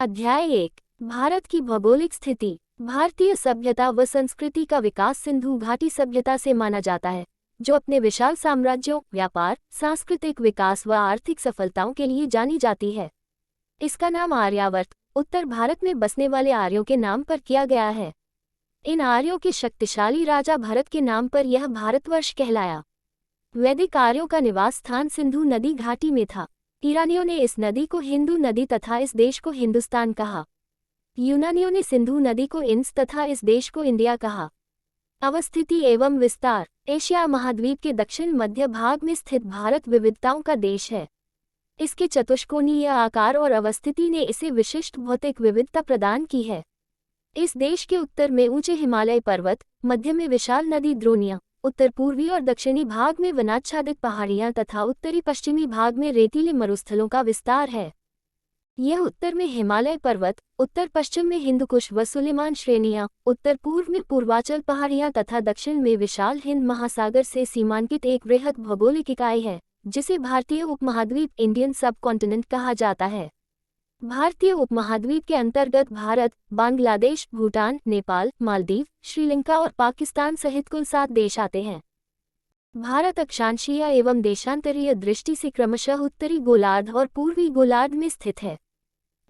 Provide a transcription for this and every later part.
अध्याय 1। भारत की भौगोलिक स्थिति। भारतीय सभ्यता व संस्कृति का विकास सिंधु घाटी सभ्यता से माना जाता है, जो अपने विशाल साम्राज्यों, व्यापार, सांस्कृतिक विकास व आर्थिक सफलताओं के लिए जानी जाती है। इसका नाम आर्यावर्त, उत्तर भारत में बसने वाले आर्यों के नाम पर किया गया है। इन आर्यों के शक्तिशाली राजा भरत के नाम पर यह भारतवर्ष कहलाया। वैदिक आर्यों का निवास स्थान सिंधु नदी घाटी में था। ईरानियों ने इस नदी को हिंदू नदी तथा इस देश को हिंदुस्तान कहा। यूनानियों ने सिंधु नदी को इंस तथा इस देश को इंडिया कहा। अवस्थिति एवं विस्तार। एशिया महाद्वीप के दक्षिण मध्य भाग में स्थित भारत विविधताओं का देश है। इसके चतुष्कोणीय आकार और अवस्थिति ने इसे विशिष्ट भौतिक विविधता प्रदान की है। इस देश के उत्तर में ऊंचे हिमालय पर्वत, मध्य में विशाल नदी द्रोणियां, उत्तर पूर्वी और दक्षिणी भाग में वनाच्छादित पहाड़ियां तथा उत्तरी पश्चिमी भाग में रेतीले मरुस्थलों का विस्तार है। यह उत्तर में हिमालय पर्वत, उत्तर पश्चिम में हिंदुकुश व सुलेमान श्रेणियां, उत्तर पूर्व में पूर्वांचल पहाड़ियां तथा दक्षिण में विशाल हिंद महासागर से सीमांकित एक वृहद भौगोलिक इकाई है, जिसे भारतीय उपमहाद्वीप इंडियन सब कॉन्टिनेंट कहा जाता है। भारतीय उपमहाद्वीप के अंतर्गत भारत, बांग्लादेश, भूटान, नेपाल, मालदीव, श्रीलंका और पाकिस्तान सहित कुल 7 देश आते हैं। भारत अक्षांशीय एवं देशांतरीय दृष्टि से क्रमशः उत्तरी गोलार्ध और पूर्वी गोलार्ध में स्थित है।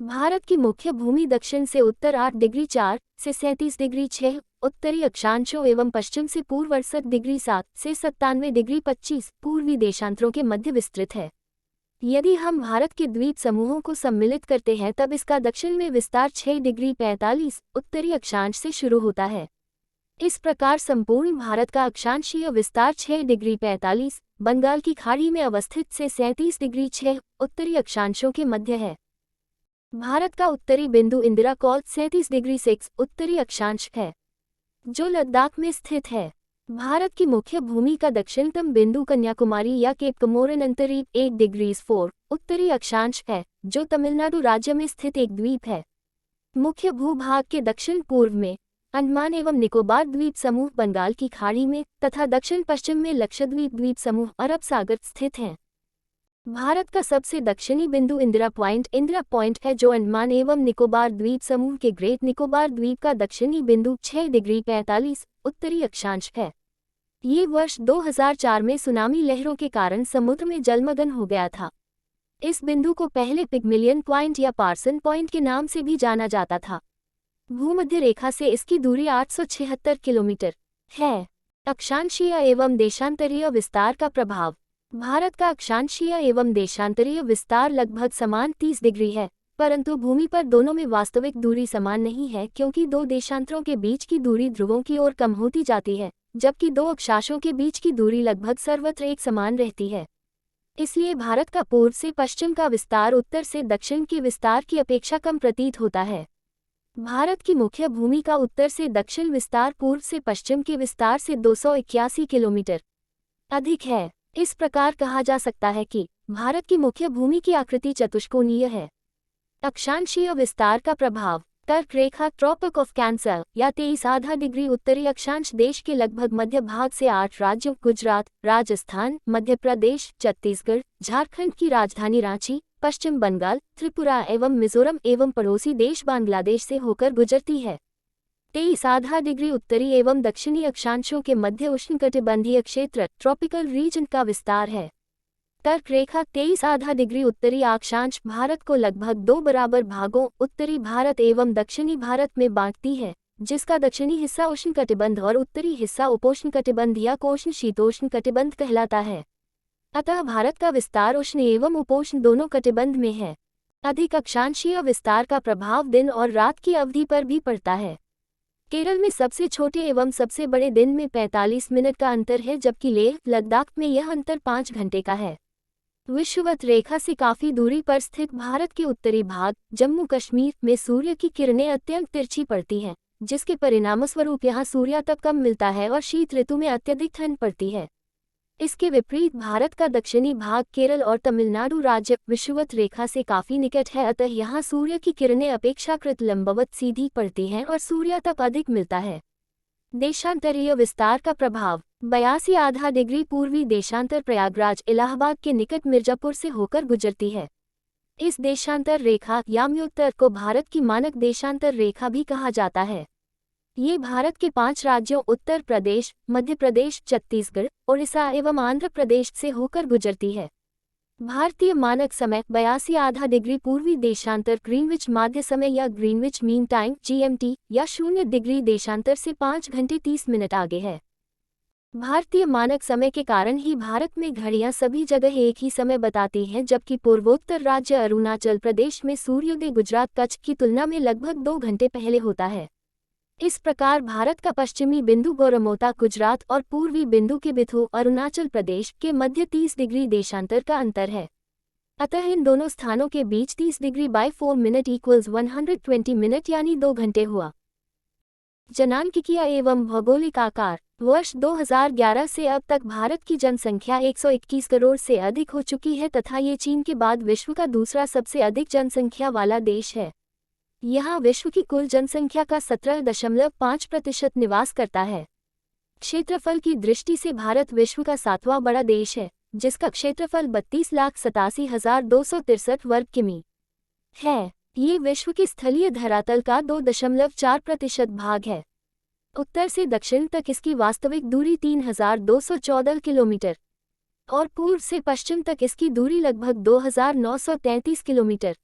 भारत की मुख्य भूमि दक्षिण से उत्तर 8 डिग्री 4 से 37 डिग्री 6, उत्तरी अक्षांशों एवं पश्चिम से पूर्व 68 डिग्री 7 से 97 डिग्री 25 पूर्वी देशांतरों के मध्य विस्तृत है। यदि हम भारत के द्वीप समूहों को सम्मिलित करते हैं तब इसका दक्षिण में विस्तार 6 डिग्री 45 उत्तरी अक्षांश से शुरू होता है। इस प्रकार संपूर्ण भारत का अक्षांशीय विस्तार 6 डिग्री 45 बंगाल की खाड़ी में अवस्थित से 37 डिग्री 6 उत्तरी अक्षांशों के मध्य है। भारत का उत्तरी बिंदु इंदिरा कॉल 37 डिग्री 6 उत्तरी अक्षांश है, जो लद्दाख में स्थित है। भारत की मुख्य भूमि का दक्षिणतम बिंदु कन्याकुमारी या केप कमोरन अंतरीप 8 डिग्री 4 उत्तरी अक्षांश है, जो तमिलनाडु राज्य में स्थित एक द्वीप है। मुख्य भूभाग के दक्षिण पूर्व में अंडमान एवं निकोबार द्वीप समूह बंगाल की खाड़ी में तथा दक्षिण पश्चिम में लक्षद्वीप द्वीप समूह अरब सागर स्थित हैं। भारत का सबसे दक्षिणी बिंदु इंदिरा पॉइंट है, जो अंडमान एवं निकोबार द्वीप समूह के ग्रेट निकोबार द्वीप का दक्षिणी बिंदु 6 डिग्री 45 उत्तरी अक्षांश है। ये वर्ष 2004 में सुनामी लहरों के कारण समुद्र में जलमग्न हो गया था। इस बिंदु को पहले पिग्मिलियन पॉइंट या पार्सन पॉइंट के नाम से भी जाना जाता था। भूमध्य रेखा से इसकी दूरी 876 किलोमीटर है। अक्षांशीय एवं देशांतरीय विस्तार का प्रभाव। भारत का अक्षांशीय एवं देशांतरीय विस्तार लगभग समान 30 डिग्री है, परंतु भूमि पर दोनों में वास्तविक दूरी समान नहीं है, क्योंकि दो देशांतरों के बीच की दूरी ध्रुवों की ओर कम होती जाती है, जबकि दो अक्षांशों के बीच की दूरी लगभग सर्वत्र एक समान रहती है। इसलिए भारत का पूर्व से पश्चिम का विस्तार उत्तर से दक्षिण के विस्तार की अपेक्षा कम प्रतीत होता है। भारत की मुख्य भूमि का उत्तर से दक्षिण विस्तार पूर्व से पश्चिम के विस्तार से 281 किलोमीटर अधिक है। इस प्रकार कहा जा सकता है कि भारत की मुख्य भूमि की आकृति चतुष्कोणीय है। अक्षांशीय विस्तार का प्रभाव। कर्क रेखा ट्रॉपिक ऑफ कैंसर या 23 डिग्री उत्तरी अक्षांश देश के लगभग मध्य भाग से 8 राज्यों गुजरात, राजस्थान, मध्य प्रदेश, छत्तीसगढ़, झारखंड की राजधानी रांची, पश्चिम बंगाल, त्रिपुरा एवं मिजोरम एवं पड़ोसी देश बांग्लादेश से होकर गुजरती है। 23 डिग्री उत्तरी एवं दक्षिणी अक्षांशों के मध्य उष्णकटिबंधीय क्षेत्र ट्रॉपिकल रीजन का विस्तार है। कर्क रेखा 23 डिग्री उत्तरी अक्षांश भारत को लगभग 2 बराबर भागों उत्तरी भारत एवं दक्षिणी भारत में बांटती है, जिसका दक्षिणी हिस्सा उष्णकटिबंध और उत्तरी हिस्सा उपोष्णकटिबंध या कोष्ण शीतोष्ण कटिबंध कहलाता है। अतः भारत का विस्तार उष्ण एवं उपोष्ण दोनों कटिबंध में है। अधिक अक्षांशीय विस्तार का प्रभाव दिन और रात की अवधि पर भी पड़ता है। केरल में सबसे छोटे एवं सबसे बड़े दिन में 45 मिनट का अंतर है, जबकि लेह लद्दाख में यह अंतर 5 घंटे का है। विषुवत रेखा से काफी दूरी पर स्थित भारत के उत्तरी भाग जम्मू कश्मीर में सूर्य की किरणें अत्यंत तिरछी पड़ती हैं, जिसके परिणामस्वरूप यहाँ सूर्यातप कम मिलता है और शीत ऋतु में अत्यधिक ठंड पड़ती है। इसके विपरीत भारत का दक्षिणी भाग केरल और तमिलनाडु राज्य विषुवत रेखा से काफी निकट है, अतः यहाँ सूर्य की किरणें अपेक्षाकृत लंबवत सीधी पड़ती हैं और सूर्यातप अधिक मिलता है। देशांतरीय विस्तार का प्रभाव। 82 डिग्री पूर्वी देशांतर प्रयागराज इलाहाबाद के निकट मिर्जापुर से होकर गुजरती है। इस देशांतर रेखा याम्योत्तर को भारत की मानक देशांतर रेखा भी कहा जाता है। ये भारत के 5 राज्यों उत्तर प्रदेश, मध्य प्रदेश, छत्तीसगढ़, ओडिशा एवं आंध्र प्रदेश से होकर गुजरती है। भारतीय मानक समय 82.5 पूर्वी देशांतर ग्रीनविच माध्य समय या ग्रीनविच मीन टाइम (GMT) या 0 देशांतर से 5 घंटे 30 मिनट आगे है। भारतीय मानक समय के कारण ही भारत में घड़ियां सभी जगह एक ही समय बताती हैं, जबकि पूर्वोत्तर राज्य अरुणाचल प्रदेश में सूर्योदय गुजरात कच्छ की तुलना में लगभग 2 घंटे पहले होता है। इस प्रकार भारत का पश्चिमी बिंदु गोरमोता गुजरात और पूर्वी बिंदु के बिथु अरुणाचल प्रदेश के मध्य 30 डिग्री देशांतर का अंतर है। अतः इन दोनों स्थानों के बीच 30 degree by 4 minute equals 120 minute यानी 2 घंटे हुआ। जनांकिकीय एवं भौगोलिक आकार। वर्ष 2011 से अब तक भारत की जनसंख्या 121 करोड़ से अधिक हो चुकी है तथा ये चीन के बाद विश्व का दूसरा सबसे अधिक जनसंख्या वाला देश है। यहाँ विश्व की कुल जनसंख्या का 17.5% निवास करता है। क्षेत्रफल की दृष्टि से भारत विश्व का 7वां बड़ा देश है, जिसका क्षेत्रफल 32,87,263 वर्ग किमी है। ये विश्व की स्थलीय धरातल का 2.4% भाग है। उत्तर से दक्षिण तक इसकी वास्तविक दूरी 3,214 किलोमीटर और पूर्व से पश्चिम तक इसकी दूरी लगभग 2,933 किलोमीटर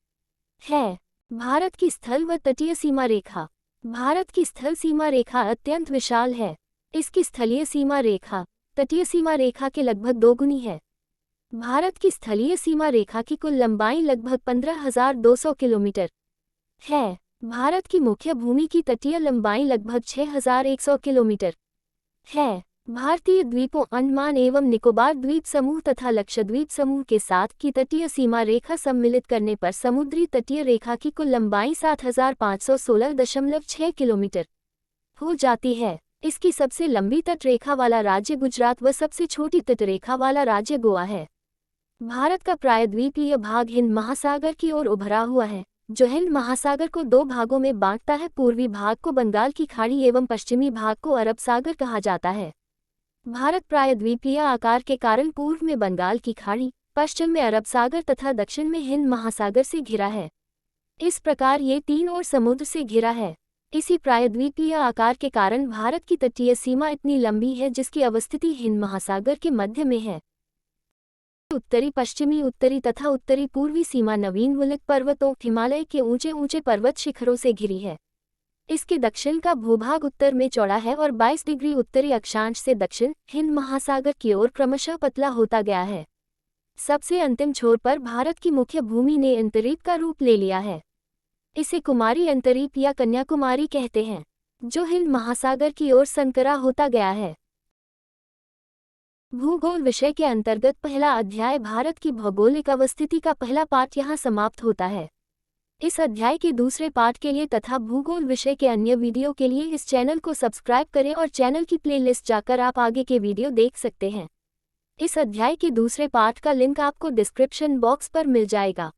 है। भारत की स्थल व तटीय सीमा रेखा। भारत की स्थल सीमा रेखा अत्यंत विशाल है। इसकी स्थलीय सीमा रेखा तटीय सीमा रेखा के लगभग दोगुनी है। भारत की स्थलीय सीमा रेखा की कुल लंबाई लगभग 15,200 किलोमीटर है। भारत की मुख्य भूमि की तटीय लंबाई लगभग 6,100 किलोमीटर है। भारतीय द्वीपों अंडमान एवं निकोबार द्वीप समूह तथा लक्षद्वीप समूह के साथ की तटीय सीमा रेखा सम्मिलित करने पर समुद्री तटीय रेखा की कुल लंबाई 7,516.6 किलोमीटर हो जाती है। इसकी सबसे लंबी तटरेखा वाला राज्य गुजरात व सबसे छोटी तटरेखा वाला राज्य गोवा है। भारत का प्रायद्वीपीय भाग हिंद महासागर की ओर उभरा हुआ है, जो हिंद महासागर को 2 भागों में बांटता है। पूर्वी भाग को बंगाल की खाड़ी एवं पश्चिमी भाग को अरब सागर कहा जाता है। भारत प्रायद्वीपीय आकार के कारण पूर्व में बंगाल की खाड़ी, पश्चिम में अरब सागर तथा दक्षिण में हिंद महासागर से घिरा है। इस प्रकार ये 3 ओर समुद्र से घिरा है। इसी प्रायद्वीपीय आकार के कारण भारत की तटीय सीमा इतनी लंबी है, जिसकी अवस्थिति हिंद महासागर के मध्य में है। उत्तरी पश्चिमी उत्तरी तथा उत्तरी पूर्वी सीमा नवीन वुलक पर्वतों हिमालय के ऊंचे ऊंचे पर्वत शिखरों से घिरी है। इसके दक्षिण का भूभाग उत्तर में चौड़ा है और 22 डिग्री उत्तरी अक्षांश से दक्षिण हिंद महासागर की ओर क्रमशः पतला होता गया है। सबसे अंतिम छोर पर भारत की मुख्य भूमि ने अंतरीप का रूप ले लिया है। इसे कुमारी अंतरीप या कन्याकुमारी कहते हैं, जो हिंद महासागर की ओर संकरा होता गया है। भूगोल विषय के अंतर्गत पहला अध्याय भारत की भौगोलिक अवस्थिति का पहला पाठ यहाँ समाप्त होता है। इस अध्याय के दूसरे पाठ के लिए तथा भूगोल विषय के अन्य वीडियो के लिए इस चैनल को सब्सक्राइब करें और चैनल की प्लेलिस्ट जाकर आप आगे के वीडियो देख सकते हैं। इस अध्याय के दूसरे पाठ का लिंक आपको डिस्क्रिप्शन बॉक्स पर मिल जाएगा।